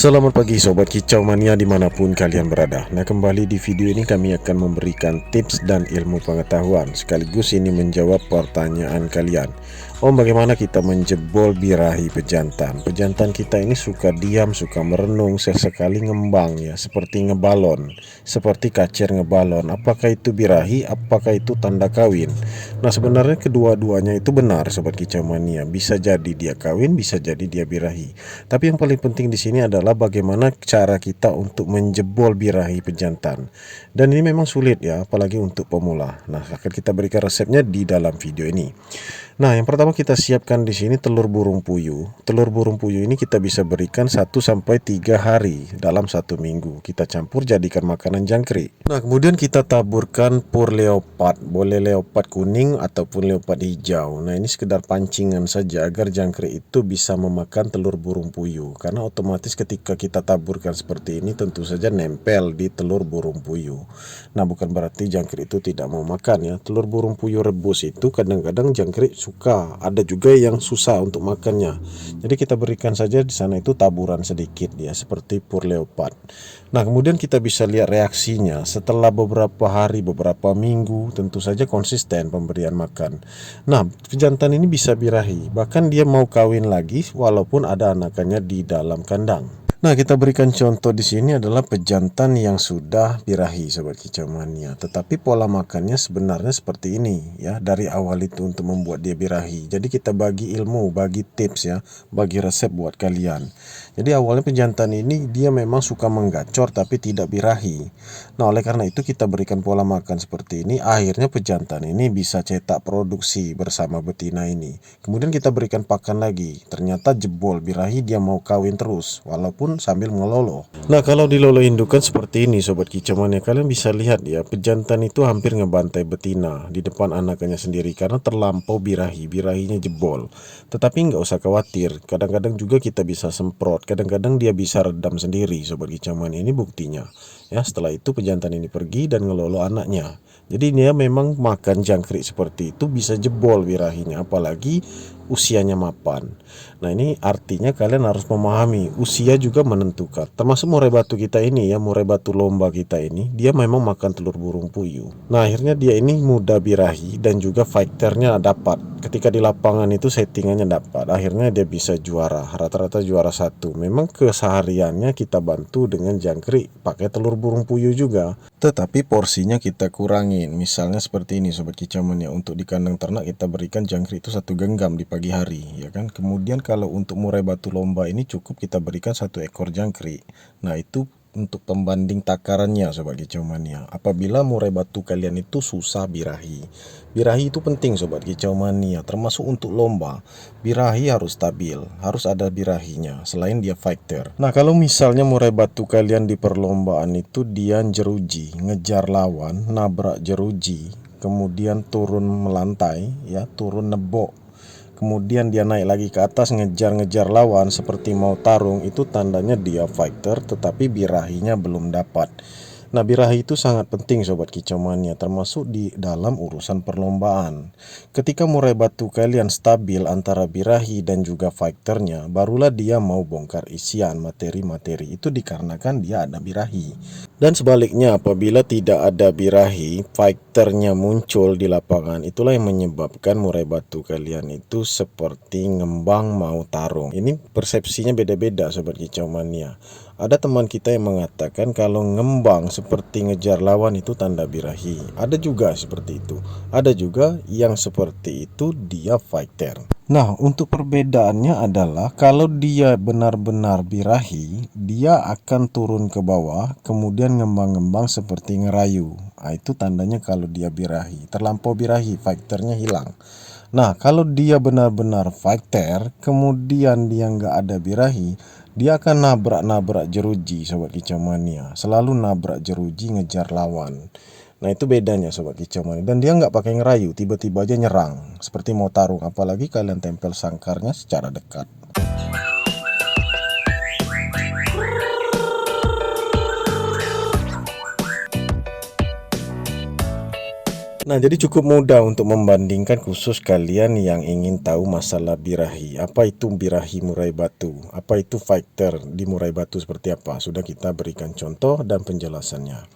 Selamat pagi Sobat Kicau Mania dimanapun kalian berada. Nah, kembali di video ini kami akan memberikan tips dan ilmu pengetahuan, sekaligus ini menjawab pertanyaan kalian. Bagaimana kita menjebol birahi pejantan? Pejantan kita ini suka diam, suka merenung, sesekali ngembang ya, seperti ngebalon, seperti kacir ngebalon. Apakah itu birahi? Apakah itu tanda kawin? Nah, sebenarnya kedua-duanya itu benar Sobat Kicau Mania. Bisa jadi dia kawin, bisa jadi dia birahi. Tapi yang paling penting di sini adalah bagaimana cara kita untuk menjebol birahi pejantan. Dan ini memang sulit ya, apalagi untuk pemula. Nah, akan kita berikan resepnya di dalam video ini. Nah, yang pertama kita siapkan di sini telur burung puyuh. Telur burung puyuh ini kita bisa berikan 1-3 hari dalam 1 minggu. Kita campur jadikan makanan jangkrik. Nah, kemudian kita taburkan pur leopard. Boleh leopard kuning ataupun leopard hijau. Nah, ini sekedar pancingan saja agar jangkrik itu bisa memakan telur burung puyuh. Karena otomatis ketika kita taburkan seperti ini tentu saja nempel di telur burung puyuh. Nah, bukan berarti jangkrik itu tidak mau makan ya. Telur burung puyuh rebus itu kadang-kadang jangkrik suka, ada juga yang susah untuk makannya. Jadi kita berikan saja di sana itu taburan sedikit ya, seperti pur leopard. Nah, kemudian kita bisa lihat reaksinya setelah beberapa hari, beberapa minggu, tentu saja konsisten pemberian makan. Nah, pejantan ini bisa birahi, bahkan dia mau kawin lagi walaupun ada anakannya di dalam kandang. Nah, kita berikan contoh di sini adalah pejantan yang sudah birahi Sobat Kicau Mania. Tetapi pola makannya sebenarnya seperti ini ya, dari awal itu untuk membuat dia birahi. Jadi kita bagi ilmu, bagi tips ya, bagi resep buat kalian. Jadi awalnya pejantan ini dia memang suka menggacor tapi tidak birahi. Nah, oleh karena itu kita berikan pola makan seperti ini, akhirnya pejantan ini bisa cetak produksi bersama betina ini. Kemudian kita berikan pakan lagi, ternyata jebol birahi, dia mau kawin terus walaupun sambil melolo. Nah, kalau dilolo indukan seperti ini Sobat Kicau Mania, kalian bisa lihat ya, pejantan itu hampir ngebantai betina di depan anakannya sendiri karena terlampau birahi, birahinya jebol. Tetapi nggak usah khawatir, kadang-kadang juga kita bisa semprot, kadang-kadang dia bisa redam sendiri Sobat Kicau Mania. Ini buktinya ya, setelah itu pejantan ini pergi dan ngelolo anaknya. Jadi dia memang makan jangkrik seperti itu bisa jebol birahinya, apalagi usianya mapan. Nah, ini artinya kalian harus memahami usia juga menentukan. Termasuk murai batu kita ini ya, murai batu lomba kita ini, dia memang makan telur burung puyuh. Nah, akhirnya dia ini mudah birahi dan juga fighternya dapat. Ketika di lapangan itu settingannya dapat, akhirnya dia bisa juara, rata-rata juara 1. Memang kesehariannya kita bantu dengan jangkrik pakai telur burung puyuh juga, tetapi porsinya kita kurangin. Misalnya seperti ini Sobat Kicau Mania, untuk di kandang ternak kita berikan jangkrik itu 1 genggam di pagi hari ya kan. Kemudian kalau untuk murai batu lomba ini cukup kita berikan 1 ekor jangkrik. Nah, itu untuk pembanding takarannya Sobat Kicau Mania. Apabila murai batu kalian itu susah birahi, birahi itu penting Sobat Kicau Mania, termasuk untuk lomba. Birahi harus stabil, harus ada birahinya selain dia fighter. Nah, kalau misalnya murai batu kalian di perlombaan itu dia jeruji, ngejar lawan, nabrak jeruji, kemudian turun melantai ya, turun nebok, kemudian dia naik lagi ke atas ngejar-ngejar lawan seperti mau tarung, itu tandanya dia fighter tetapi birahinya belum dapat. Nah, birahi itu sangat penting Sobat Kicau Mania, termasuk di dalam urusan perlombaan. Ketika murai batu kalian stabil antara birahi dan juga fighternya, barulah dia mau bongkar isian materi-materi, itu dikarenakan dia ada birahi. Dan sebaliknya, apabila tidak ada birahi, fighternya muncul di lapangan, itulah yang menyebabkan murai batu kalian itu seperti ngembang mau tarung. Ini persepsinya beda-beda Sobat Kicau Mania. Ada teman kita yang mengatakan kalau ngembang seperti ngejar lawan itu tanda birahi. Ada juga seperti itu. Ada juga yang seperti itu dia fighter. Nah, untuk perbedaannya adalah kalau dia benar-benar birahi, dia akan turun ke bawah, kemudian ngembang-ngembang seperti ngerayu. Nah, itu tandanya kalau dia birahi. Terlampau birahi, fighternya hilang. Nah, kalau dia benar-benar fighter, kemudian dia nggak ada birahi, dia akan nabrak-nabrak jeruji Sobat Kicau Mania. Selalu nabrak jeruji ngejar lawan. Nah, itu bedanya Sobat Kicau Mania. Dan dia nggak pakai ngerayu, tiba-tiba aja nyerang seperti mau tarung. Apalagi kalian tempel sangkarnya secara dekat. Nah, jadi cukup mudah untuk membandingkan khusus kalian yang ingin tahu masalah birahi. Apa itu birahi murai batu? Apa itu fighter di murai batu seperti apa? Sudah kita berikan contoh dan penjelasannya.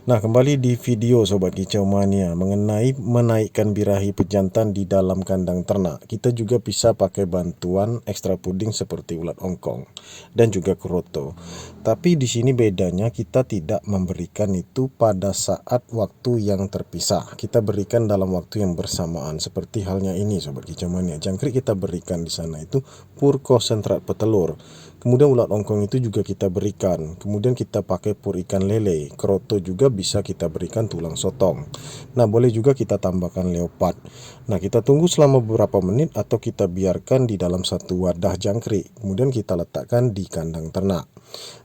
Nah, kembali di video Sobat Kicau Mania mengenai menaikkan birahi pejantan di dalam kandang ternak. Kita juga bisa pakai bantuan ekstra puding seperti ulat ongkong dan juga keroto. Tapi di sini bedanya kita tidak memberikan itu pada saat waktu yang terpisah. Kita berikan dalam waktu yang bersamaan seperti halnya ini Sobat Kicau Mania. Jangkrik kita berikan di sana itu pur konsentrat petelur. Kemudian ulat ongkong itu juga kita berikan. Kemudian kita pakai pur ikan lele. Keroto juga bisa kita berikan tulang sotong. Nah, boleh juga kita tambahkan leopard. Nah, kita tunggu selama beberapa menit atau kita biarkan di dalam satu wadah jangkrik. Kemudian kita letakkan di kandang ternak.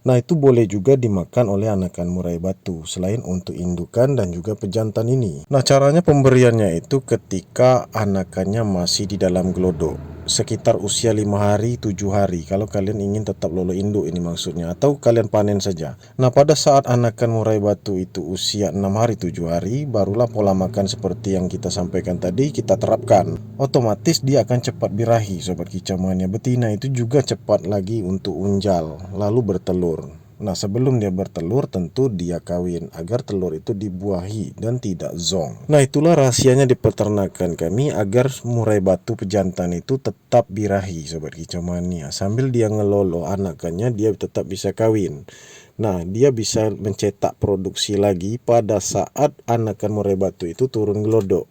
Nah, itu boleh juga dimakan oleh anakan murai batu selain untuk indukan dan juga pejantan ini. Nah, caranya pemberiannya itu ketika anakannya masih di dalam gelodok, sekitar usia 5 hari 7 hari kalau kalian ingin tetap lolo induk ini maksudnya, atau kalian panen saja. Nah, pada saat anakan murai batu itu usia 6 hari 7 hari barulah pola makan seperti yang kita sampaikan tadi kita terapkan. Otomatis dia akan cepat birahi Sobat Kicau Mania. Betina itu juga cepat lagi untuk unjal lalu bertelur. Nah, sebelum dia bertelur tentu dia kawin agar telur itu dibuahi dan tidak zong. Nah, itulah rahasianya di peternakan kami agar murai batu pejantan itu tetap birahi Sobat Kicau Mania. Sambil dia ngelolo anakannya dia tetap bisa kawin. Nah, dia bisa mencetak produksi lagi pada saat anakan murai batu itu turun gelodok.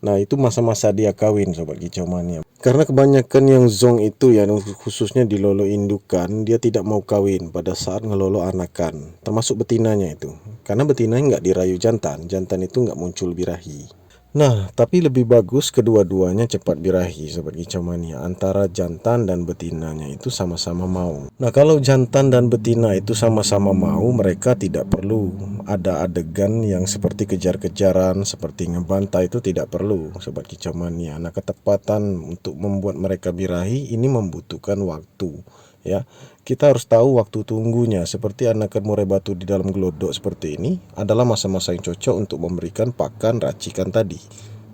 Nah, itu masa-masa dia kawin Sobat Kicau Mania. Karena kebanyakan yang zong itu ya, khususnya di lolo indukan, dia tidak mau kawin pada saat ngelolo anakan, termasuk betinanya itu. Karena betinanya nggak dirayu jantan, jantan itu nggak muncul birahi. Nah, tapi lebih bagus kedua-duanya cepat birahi Sobat Kicau Mania. Antara jantan dan betinanya itu sama-sama mau. Nah, kalau jantan dan betina itu sama-sama mau, mereka tidak perlu ada adegan yang seperti kejar-kejaran, seperti ngebantai, itu tidak perlu Sobat Kicau Mania. Nah, ketepatan untuk membuat mereka birahi ini membutuhkan waktu. Ya, kita harus tahu waktu tunggunya. Seperti anakan murai batu di dalam gelodok seperti ini adalah masa-masa yang cocok untuk memberikan pakan racikan tadi.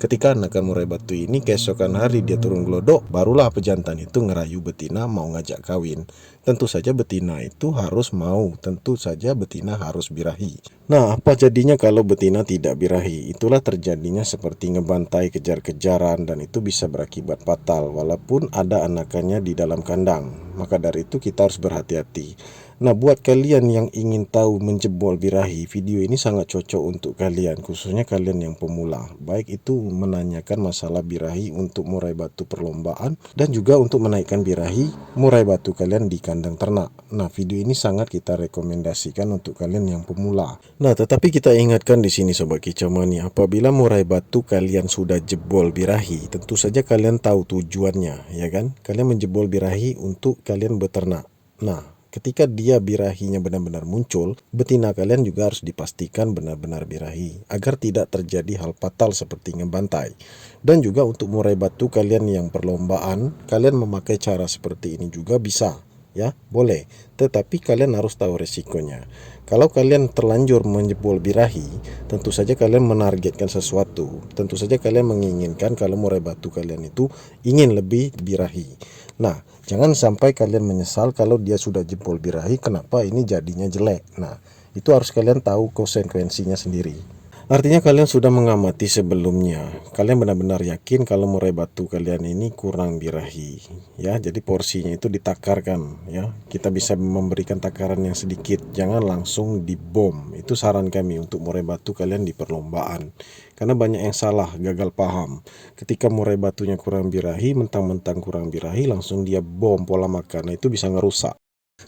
Ketika anakan murai batu ini keesokan hari dia turun gelodok, barulah pejantan itu ngerayu betina mau ngajak kawin. Tentu saja betina itu harus mau, tentu saja betina harus birahi. Nah, apa jadinya kalau betina tidak birahi? Itulah terjadinya seperti ngebantai, kejar-kejaran, dan itu bisa berakibat fatal walaupun ada anakannya di dalam kandang. Maka dari itu kita harus berhati-hati. Nah, buat kalian yang ingin tahu menjebol birahi, video ini sangat cocok untuk kalian, khususnya kalian yang pemula. Baik itu menanyakan masalah birahi untuk murai batu perlombaan dan juga untuk menaikkan birahi murai batu kalian di kandang ternak. Nah, video ini sangat kita rekomendasikan untuk kalian yang pemula. Nah, tetapi kita ingatkan di sini Sobat Kicau Mania, apabila murai batu kalian sudah jebol birahi, tentu saja kalian tahu tujuannya, ya kan? Kalian menjebol birahi untuk kalian beternak. Nah, ketika dia birahinya benar-benar muncul, betina kalian juga harus dipastikan benar-benar birahi agar tidak terjadi hal fatal seperti ngebantai. Dan juga untuk murai batu kalian yang perlombaan, kalian memakai cara seperti ini juga bisa, ya, boleh. Tetapi kalian harus tahu resikonya. Kalau kalian terlanjur menjebol birahi, tentu saja kalian menargetkan sesuatu. Tentu saja kalian menginginkan kalau murai batu kalian itu ingin lebih birahi. Nah, jangan sampai kalian menyesal kalau dia sudah jebol birahi, kenapa ini jadinya jelek. Nah, itu harus kalian tahu konsekuensinya sendiri. Artinya kalian sudah mengamati sebelumnya. Kalian benar-benar yakin kalau murai batu kalian ini kurang birahi. Ya, jadi porsinya itu ditakarkan. Ya, kita bisa memberikan takaran yang sedikit. Jangan langsung dibom. Itu saran kami untuk murai batu kalian di perlombaan. Karena banyak yang salah, gagal paham. Ketika murai batunya kurang birahi, mentang-mentang kurang birahi, langsung dia bom pola makan. Nah, itu bisa ngerusak.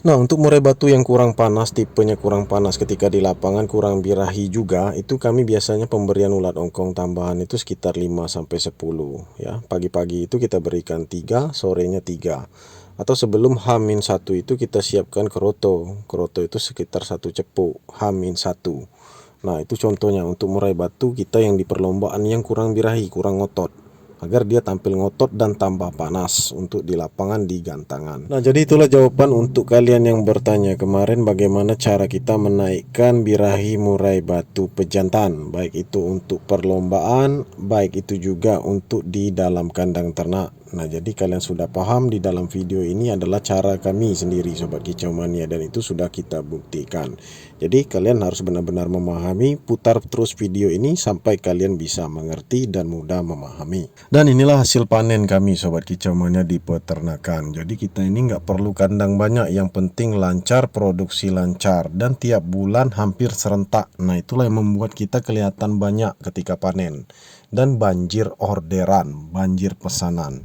Nah, untuk murai batu yang kurang panas, tipenya kurang panas ketika di lapangan kurang birahi juga, itu kami biasanya pemberian ulat ongkong tambahan itu sekitar 5-10 ya. Pagi-pagi itu kita berikan 3, sorenya 3. Atau sebelum H-1 itu kita siapkan keroto. Keroto itu sekitar 1 cepuk H-1. Nah, itu contohnya untuk murai batu kita yang di perlombaan yang kurang birahi, kurang ngotot. agar dia tampil ngotot dan tambah panas untuk di lapangan di gantangan. Nah, jadi itulah jawaban untuk kalian yang bertanya kemarin bagaimana cara kita menaikkan birahi murai batu pejantan, baik itu untuk perlombaan, baik itu juga untuk di dalam kandang ternak. Nah, jadi kalian sudah paham di dalam video ini adalah cara kami sendiri Sobat Kicau Mania, dan itu sudah kita buktikan. Jadi kalian harus benar-benar memahami, putar terus video ini sampai kalian bisa mengerti dan mudah memahami. Dan inilah hasil panen kami Sobat Kicau Mania di peternakan. Jadi kita ini nggak perlu kandang banyak, yang penting lancar, produksi lancar, dan tiap bulan hampir serentak. Nah, itulah yang membuat kita kelihatan banyak ketika panen dan banjir orderan, banjir pesanan.